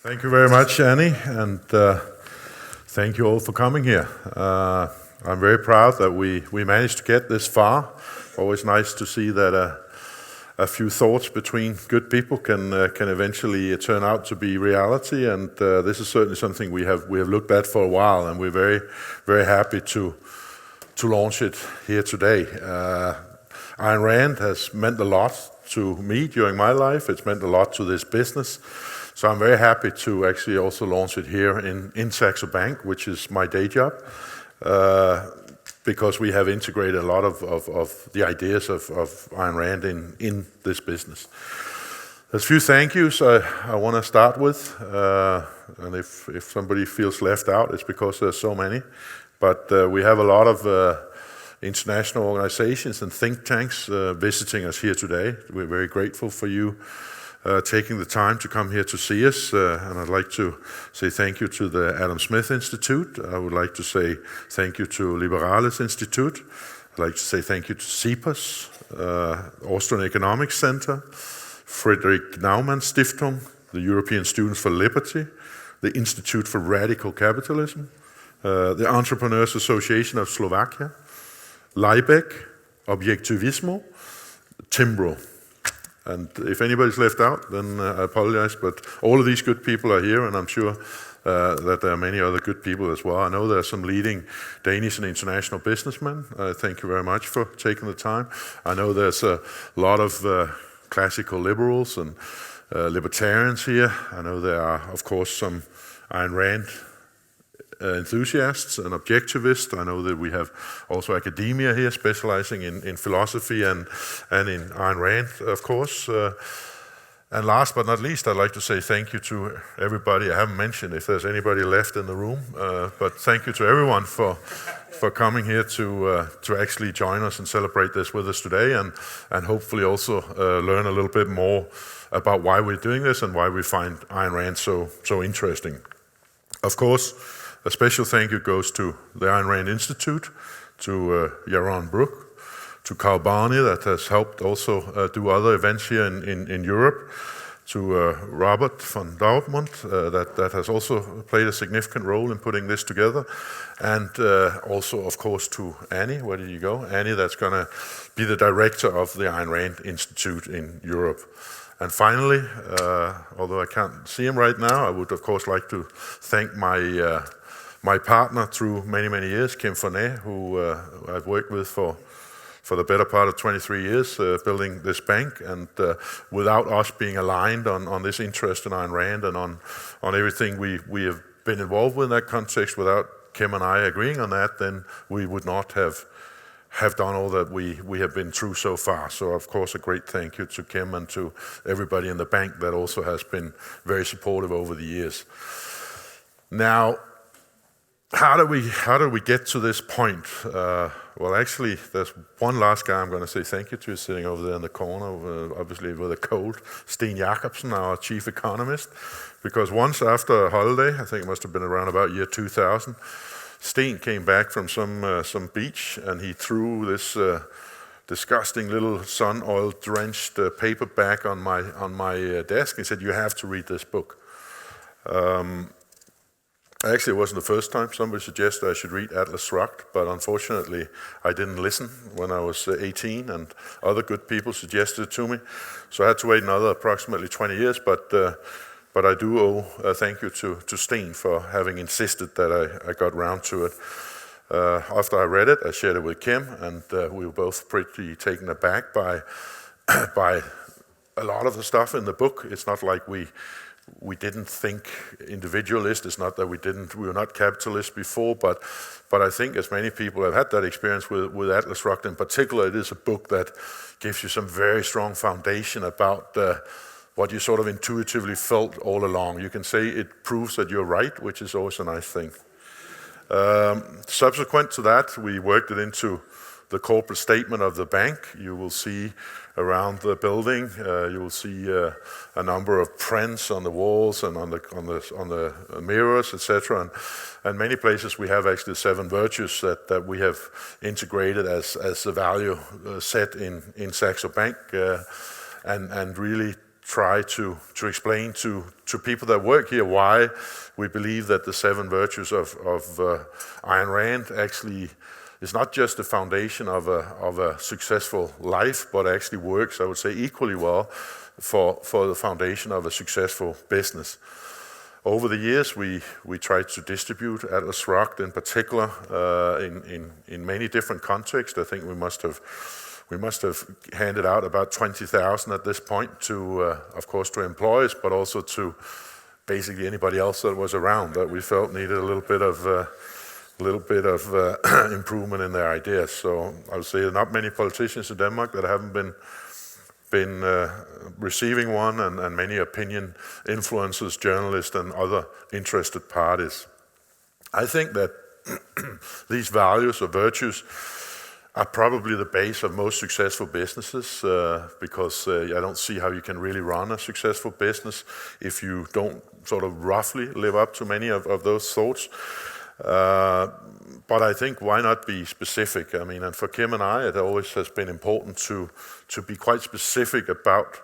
Thank you very much, Annie, and thank you all for coming here. I'm very proud that we managed to get this far. Always nice to see that a few thoughts between good people can eventually turn out to be reality, and this is certainly something we have looked at for a while, and we're very happy to launch it here today. Ayn Rand has meant a lot to me during my life. It's meant a lot to this business. So I'm very happy to actually also launch it here in Saxo Bank, which is my day job, because we have integrated a lot of the ideas of Ayn Rand in this business. There's a few thank yous I want to start with, and if somebody feels left out, it's because there's so many. But we have a lot of international organizations and think tanks visiting us here today. We're very grateful for you taking the time to come here to see us, and I'd like to say thank you to the Adam Smith Institute. I would like to say thank you to Liberales Institute. I'd like to say thank you to CEPAS, Austrian Economics Center, Friedrich Naumann Stiftung, the European Students for Liberty, the Institute for Radical Capitalism, the Entrepreneurs Association of Slovakia, Liebeck, Objectivism, Timbro. And if anybody's left out, then I apologize, but all of these good people are here, and I'm sure that there are many other good people as well. I know there are some leading Danish and international businessmen. Thank you very much for taking the time. I know there's a lot of classical liberals and libertarians here. I know there are, of course, some Ayn Rand enthusiasts and objectivists. I know that we have also academia here specializing in philosophy and in Ayn Rand, of course. And last but not least, I'd like to say thank you to everybody. I haven't mentioned if there's anybody left in the room, but thank you to everyone for coming here to actually join us and celebrate this with us today, and hopefully also learn a little bit more about why we're doing this and why we find Ayn Rand so interesting. Of course, a special thank you goes to the Ayn Rand Institute, to Yaron Brook, to Carl Barney that has helped also do other events here in Europe, to Robert van Dortmund that has also played a significant role in putting this together, and also of course to Annie. Where did you go? Annie, that's going to be the director of the Ayn Rand Institute in Europe. And finally, although I can't see him right now, I would of course like to thank my partner through many years, Kim Fornet, who I've worked with for the better part of 23 years, building this bank. And without us being aligned on this interest in Ayn Rand and on everything we have been involved with in that context, without Kim and I agreeing on that, then we would not have done all that we have been through so far. So of course a great thank you to Kim and to everybody in the bank that also has been very supportive over the years. Now, how do we get to this point? Well, actually, there's one last guy I'm going to say thank you to, sitting over there in the corner, obviously with a cold, Steen Jacobsen, our chief economist, because once after a holiday, I think it must have been around about year 2000, Steen came back from some beach, and he threw this disgusting little sun oil drenched paperback on my desk. He said, "You have to read this book." Actually, it wasn't the first time somebody suggested I should read Atlas Shrugged, but unfortunately I didn't listen when I was 18, and other good people suggested it to me. So I had to wait another approximately 20 years, but I do owe a thank you to Steen for having insisted that I got round to it. After I read it, I shared it with Kim, and we were both pretty taken aback by a lot of the stuff in the book. It's not like we didn't think individualist. It's not that we were not capitalist before, but I think as many people have had that experience with Atlas Shrugged in particular, it is a book that gives you some very strong foundation about what you sort of intuitively felt all along. You can say it proves that you're right, which is always a nice thing. Subsequent to that, we worked it into the corporate statement of the bank. You will see around the building, you will see a number of prints on the walls and on the mirrors, etc. And many places we have actually 7 virtues that we have integrated as a value set in Saxo Bank, and really try to explain to people that work here why we believe that the 7 virtues of Ayn Rand actually is not just the foundation of a successful life, but actually works, I would say, equally well for the foundation of a successful business. Over the years, we tried to distribute Atlas Shrugged in particular in many different contexts. I think we must have handed out about 20,000 at this point to, of course, to employees, but also to basically anybody else that was around that we felt needed a little bit of improvement in their ideas. So I would say there are not many politicians in Denmark that haven't been receiving one, and many opinion influencers, journalists, and other interested parties. I think that these values or virtues are probably the base of most successful businesses because I don't see how you can really run a successful business if you don't sort of roughly live up to many of those thoughts. But I think why not be specific? I mean, and for Kim and I, it always has been important to be quite specific about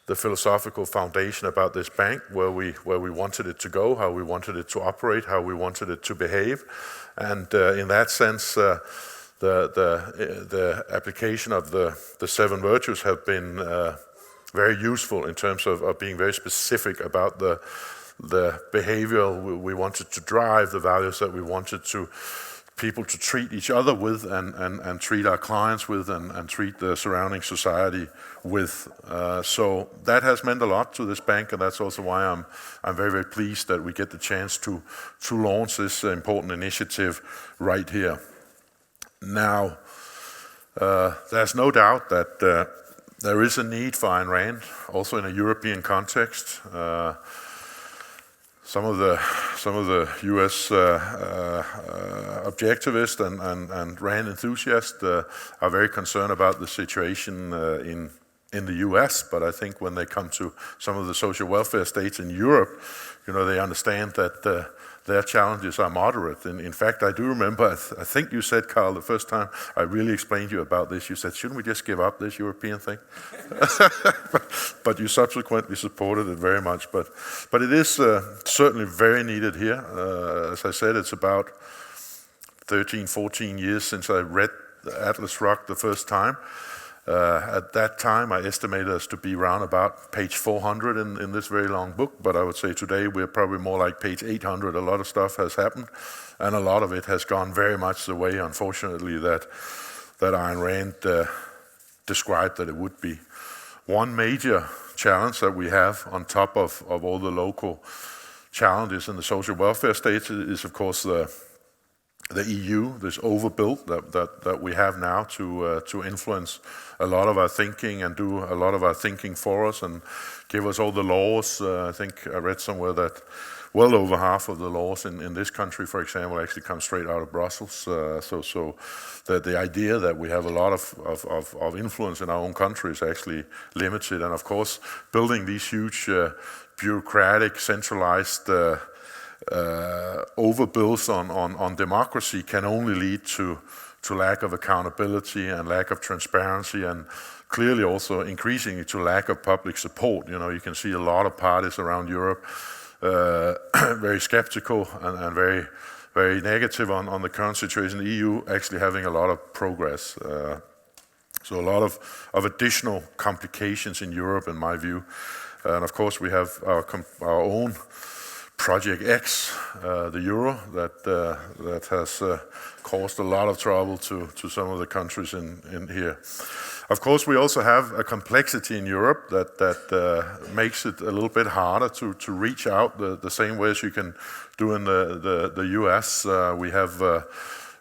the philosophical foundation about this bank, where we wanted it to go, how we wanted it to operate, how we wanted it to behave, and in that sense, the application of the 7 virtues have been very useful in terms of being very specific about the behavior we wanted to drive, the values that we wanted people to treat each other with and treat our clients with and treat the surrounding society with. So that has meant a lot to this bank, and that's also why I'm very, very pleased that we get the chance to launch this important initiative right here. Now, there's no doubt that there is a need for Ayn Rand, also in a European context. Some of the U.S. objectivists and Rand enthusiasts are very concerned about the situation in the U.S., but I think when they come to some of the social welfare states in Europe, they understand that their challenges are moderate. And in fact, I do remember, I think you said, Carl, the first time I really explained to you about this, you said, shouldn't we just give up this European thing? But you subsequently supported it very much. But it is certainly very needed here. As I said, it's about 13, 14 years since I read Atlas Shrugged the first time. At that time, I estimated us to be around about page 400 in this very long book, but I would say today we're probably more like page 800. A lot of stuff has happened, and a lot of it has gone very much the way, unfortunately, that Ayn Rand described that it would be. One major challenge that we have on top of all the local challenges in the social welfare states is, of course, the EU, this overbuilt that we have now to influence a lot of our thinking and do a lot of our thinking for us and give us all the laws. I think I read somewhere that well over half of the laws in this country, for example, actually come straight out of Brussels. So the idea that we have a lot of influence in our own country is actually limited. And of course, building these huge bureaucratic, centralized overbuilds on democracy can only lead to lack of accountability and lack of transparency, and clearly also increasingly to lack of public support. You can see a lot of parties around Europe very skeptical and very, very negative on the current situation. The EU actually having a lot of progress. So a lot of additional complications in Europe, in my view. And of course, we have our own Project X, the euro, that has caused a lot of trouble to some of the countries in here. Of course, we also have a complexity in Europe that makes it a little bit harder to reach out the same way as you can do in the US. We have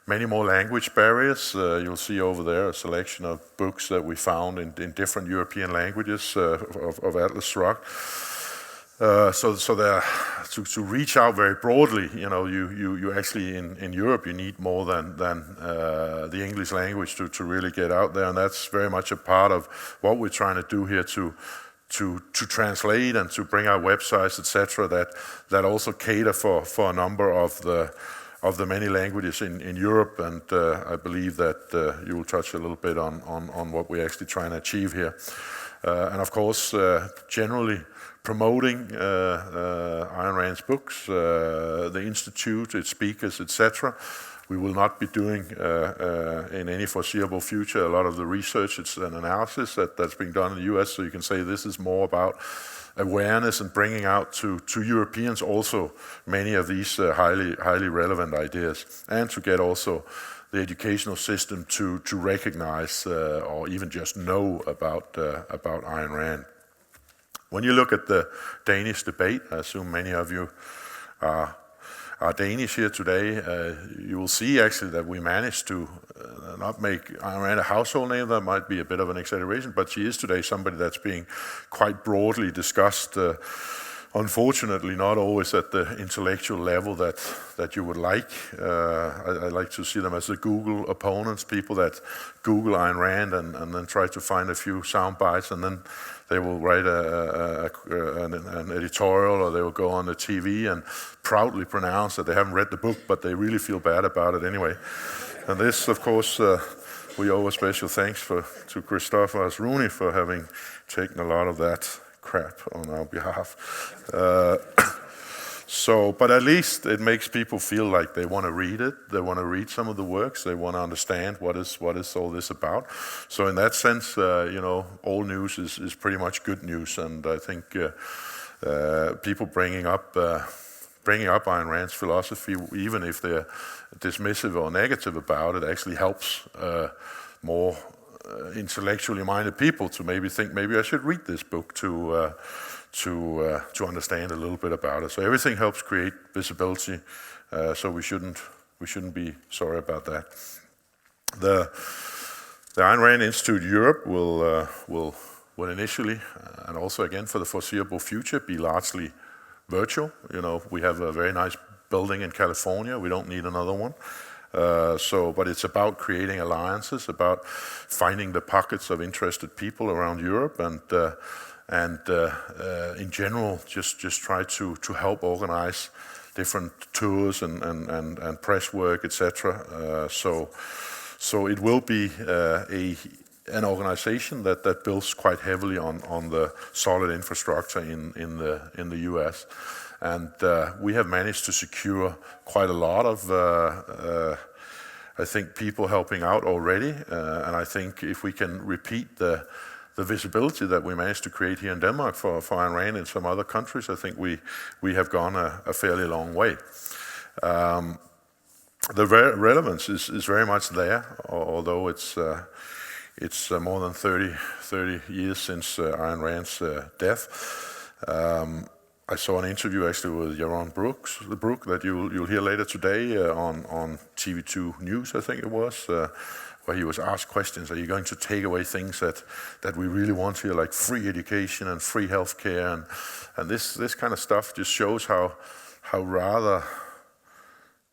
many more language barriers. You'll see over there a selection of books that we found in different European languages of Atlas Shrugged. So there, to reach out very broadly, you actually in Europe you need more than the English language to really get out there, and that's very much a part of what we're trying to do here to translate and to bring our websites, etc. that also cater for a number of the many languages in Europe, and I believe that you will touch a little bit on what we're actually trying to achieve here. and of course generally promoting Ayn Rand's books, the Institute, its speakers, etc. We will not be doing in any foreseeable future a lot of the research and analysis that's being done in the US, so you can say this is more about awareness and bringing out to Europeans also many of these highly relevant ideas, and to get also the educational system to recognize or even just know about Ayn Rand. When you look at the Danish debate, I assume many of you are Danish here today, you will see actually that we managed to not make Ayn Rand a household name. That might be a bit of an exaggeration, but she is today somebody that's being quite broadly discussed. Unfortunately, not always at the intellectual level that you would like. I like to see them as the Google opponents, people that Google Ayn Rand and then try to find a few sound bites, and then they will write an editorial, or they will go on the TV and proudly pronounce that they haven't read the book, but they really feel bad about it anyway. And this, of course, we owe a special thanks to Christopher Asruni for having taken a lot of that crap on our behalf. But at least it makes people feel like they want to read it, they want to read some of the works, they want to understand what is all this about. So in that sense, all news is pretty much good news, and I think people bringing up Ayn Rand's philosophy, even if they're dismissive or negative about it, actually helps more intellectually minded people to maybe think, maybe I should read this book to understand a little bit about it. So everything helps create visibility. So we shouldn't be sorry about that. The Ayn Rand Institute Europe will initially, and also again for the foreseeable future, be largely virtual. We have a very nice building in California. We don't need another one. But it's about creating alliances, about finding the pockets of interested people around Europe, and in general, just try to help organize different tours and press work, etc. So it will be an organization that builds quite heavily on the solid infrastructure in the US. And we have managed to secure quite a lot of, I think, people helping out already. And I think if we can repeat the visibility that we managed to create here in Denmark for Ayn Rand in some other countries, I think we have gone a fairly long way. The relevance is very much there, although it's more than 30 years since Ayn Rand's death. I saw an interview actually with Yaron Brook that you'll hear later today on TV2 News, I think it was, where he was asked questions. Are you going to take away things that we really want here, like free education and free healthcare, and this kind of stuff just shows how rather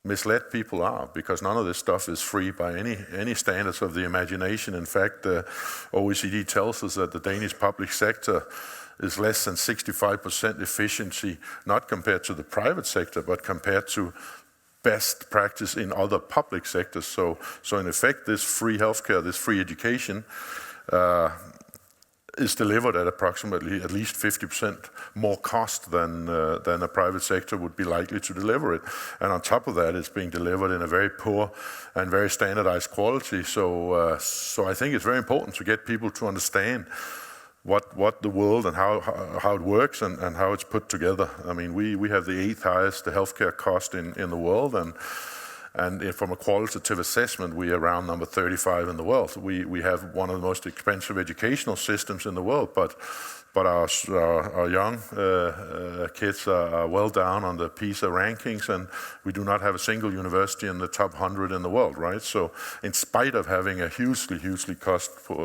misled people are, because none of this stuff is free by any standards of the imagination. In fact, OECD tells us that the Danish public sector is less than 65% efficiency, not compared to the private sector, but compared to best practice in other public sectors. So in effect, this free healthcare, this free education, is delivered at approximately at least 50% more cost than a private sector would be likely to deliver it. And on top of that, it's being delivered in a very poor and very standardized quality. So I think it's very important to get people to understand what the world and how it works and how it's put together. I mean, we have the 8th highest healthcare cost in the world, and from a qualitative assessment, we are around number 35 in the world. We have one of the most expensive educational systems in the world, but our young kids are well down on the PISA rankings, and we do not have a single university in the top 100 in the world, right? So in spite of having a hugely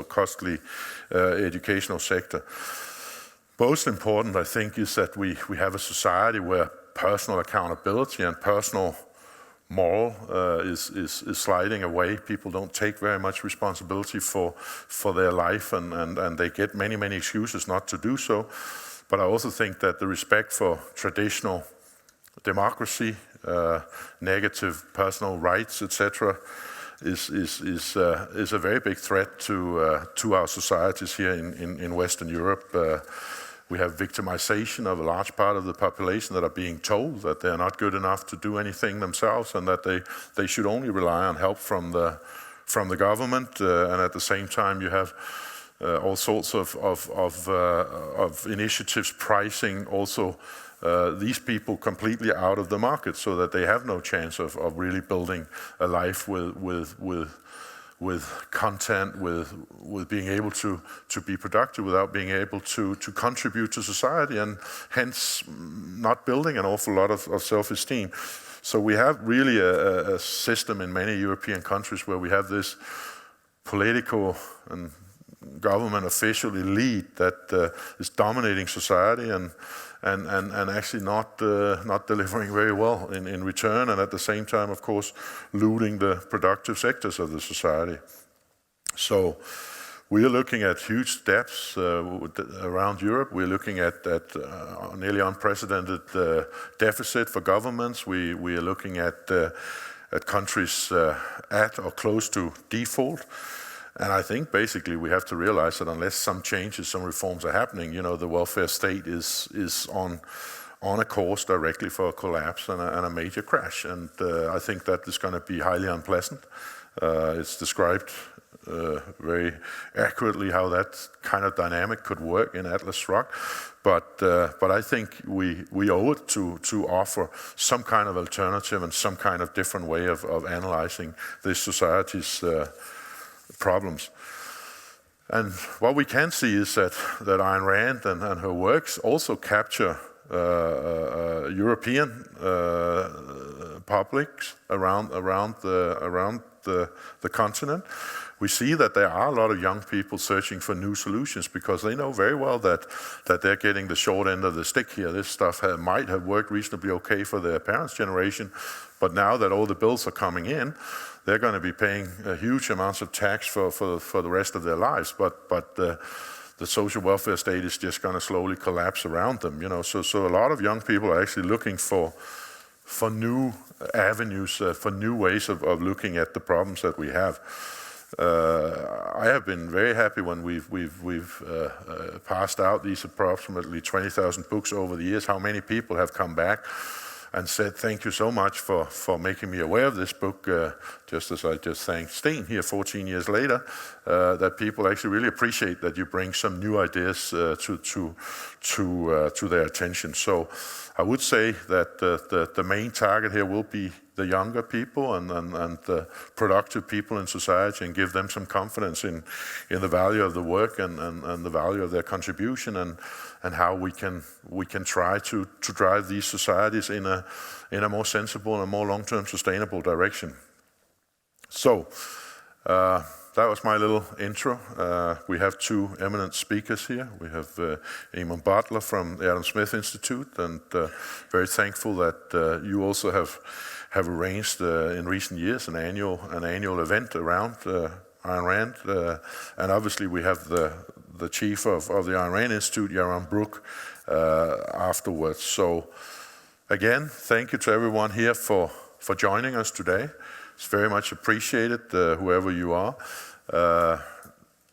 costly educational sector, most important, I think, is that we have a society where personal accountability and personal moral is sliding away. People don't take very much responsibility for their life, and they get many excuses not to do so. But I also think that the respect for traditional democracy, negative personal rights, etc., is a very big threat to our societies here in Western Europe. We have victimization of a large part of the population that are being told that they are not good enough to do anything themselves, and that they should only rely on help from the government. And at the same time, you have all sorts of initiatives pricing also these people completely out of the market, so that they have no chance of really building a life with content, with being able to be productive without being able to contribute to society, and hence not building an awful lot of self-esteem. So we have really a system in many European countries where we have this political and government official elite that is dominating society and actually not delivering very well in return, and at the same time, of course, looting the productive sectors of the society. So we are looking at huge steps around Europe. We're looking at nearly unprecedented deficit for governments. We are looking at countries at or close to default. And I think basically we have to realize that unless some changes, some reforms are happening, the welfare state is on a course directly for a collapse and a major crash. And I think that is going to be highly unpleasant. It's described very accurately how that kind of dynamic could work in Atlas Shrugged. But I think we owe it to offer some kind of alternative and some kind of different way of analyzing this society's problems. And what we can see is that Ayn Rand and her works also capture European publics around the continent. We see that there are a lot of young people searching for new solutions because they know very well that they're getting the short end of the stick here. This stuff might have worked reasonably okay for their parents' generation, but now that all the bills are coming in, they're going to be paying huge amounts of tax for the rest of their lives. But the social welfare state is just going to slowly collapse around them. So a lot of young people are actually looking for new avenues, for new ways of looking at the problems that we have. I have been very happy when we've passed out these approximately 20,000 books over the years, how many people have come back and said, thank you so much for making me aware of this book, just as I just thanked Sten here 14 years later, that people actually really appreciate that you bring some new ideas to their attention. So I would say that the main target here will be the younger people and the productive people in society, and give them some confidence in the value of the work and the value of their contribution, and how we can try to drive these societies in a more sensible and a more long-term sustainable direction. So that was my little intro. We have two eminent speakers here. We have Eamon Butler from the Adam Smith Institute, and very thankful that you also have arranged in recent years an annual event around Ayn Rand, and obviously we have the chief of the Ayn Rand Institute, Yaron Brook, afterwards. So again, thank you to everyone here for joining us today. It's very much appreciated, whoever you are.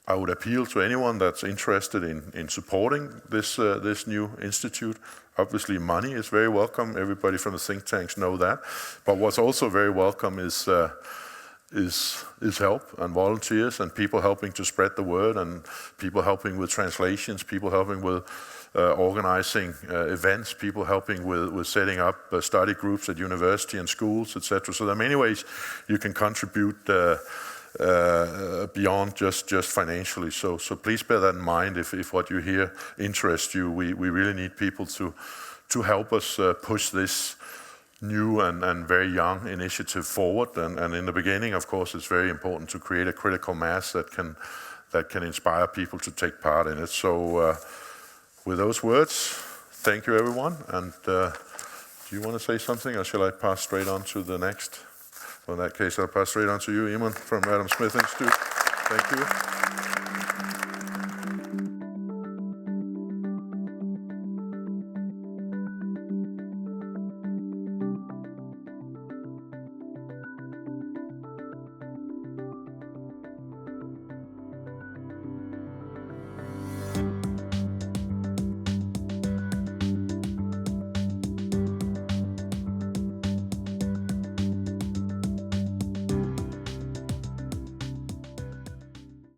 I would appeal to anyone that's interested in supporting this new institute. Obviously, money is very welcome. Everybody from the think tanks know that. But what's also very welcome is help and volunteers and people helping to spread the word, and people helping with translations, people helping with organizing events, people helping with setting up study groups at university and schools, etc. So there are many ways you can contribute beyond just financially. So please bear that in mind if what you hear interests you. We really need people to help us push this new and very young initiative forward. And in the beginning, of course, it's very important to create a critical mass that can inspire people to take part in it. So with those words, thank you everyone. And do you want to say something, or shall I pass straight on to the next? Well, in that case, I'll pass straight on to you, Eamon, from Adam Smith Institute. Thank you.